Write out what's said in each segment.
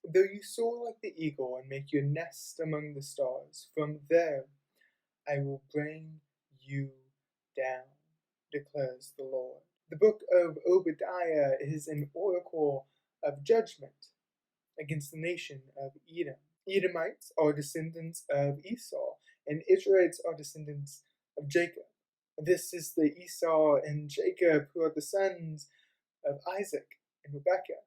Though you soar like the eagle and make your nest among the stars, from there I will bring you down, declares the Lord. The book of Obadiah is an oracle of judgment against the nation of Edom. Edomites are descendants of Esau, and Israelites are descendants of Jacob. This is the Esau and Jacob who are the sons of Isaac and Rebekah.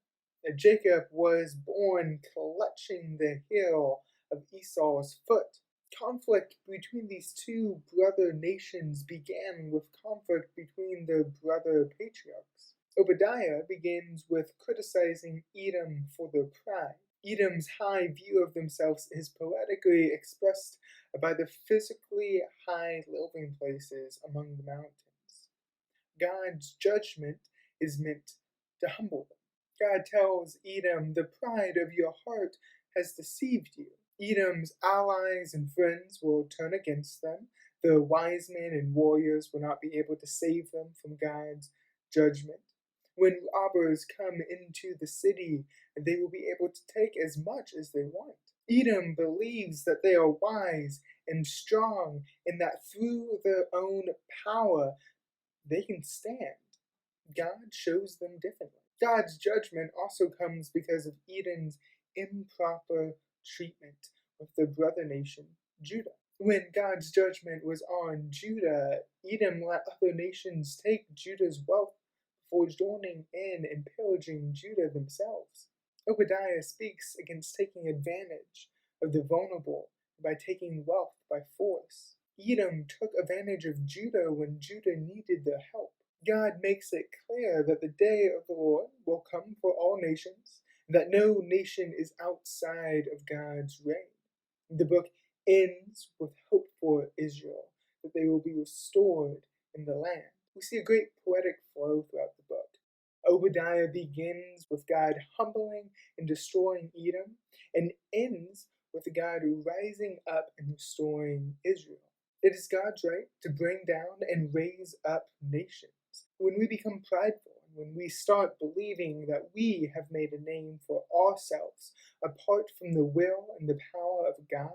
Jacob was born clutching the heel of Esau's foot. Conflict between these two brother nations began with conflict between their brother patriarchs. Obadiah begins with criticizing Edom for their pride. Edom's high view of themselves is poetically expressed by the physically high living places among the mountains. God's judgment is meant to humble them. God tells Edom, the pride of your heart has deceived you. Edom's allies and friends will turn against them. The wise men and warriors will not be able to save them from God's judgment. When robbers come into the city, they will be able to take as much as they want. Edom believes that they are wise and strong and that through their own power they can stand. God shows them differently. God's judgment also comes because of Edom's improper treatment of their brother nation, Judah. When God's judgment was on Judah, Edom let other nations take Judah's wealth before joining in and pillaging Judah themselves. Obadiah speaks against taking advantage of the vulnerable by taking wealth by force. Edom took advantage of Judah when Judah needed their help. God makes it clear that the day of the Lord will come for all nations, that no nation is outside of God's reign. The book ends with hope for Israel, that they will be restored in the land. We see a great poetic flow throughout the book. Obadiah begins with God humbling and destroying Edom, and ends with God rising up and restoring Israel. It is God's right to bring down and raise up nations. When we become prideful, when we start believing that we have made a name for ourselves apart from the will and the power of God,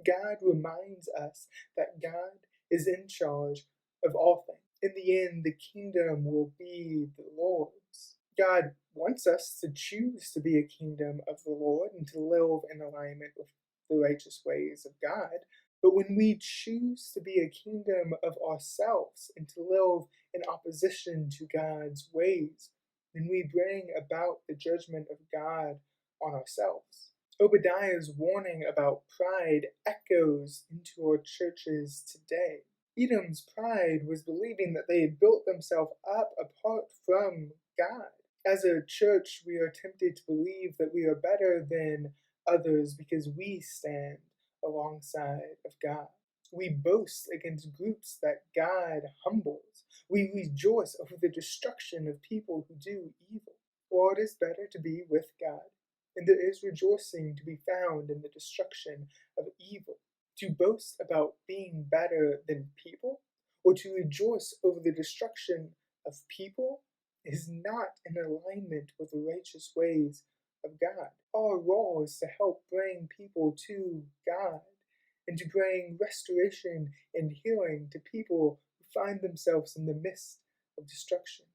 God reminds us that God is in charge of all things. In the end, the kingdom will be the Lord's. God wants us to choose to be a kingdom of the Lord and to live in alignment with the righteous ways of God. But when we choose to be a kingdom of ourselves and to live in opposition to God's ways, then we bring about the judgment of God on ourselves. Obadiah's warning about pride echoes into our churches today. Edom's pride was believing that they had built themselves up apart from God. As a church, we are tempted to believe that we are better than others because we stand alongside of God. We boast against groups that God humbles. We rejoice over the destruction of people who do evil. For it is better to be with God, and there is rejoicing to be found in the destruction of evil. To boast about being better than people, or to rejoice over the destruction of people, is not in alignment with the righteous ways of God. Our role is to help bring people to God and to bring restoration and healing to people who find themselves in the midst of destruction.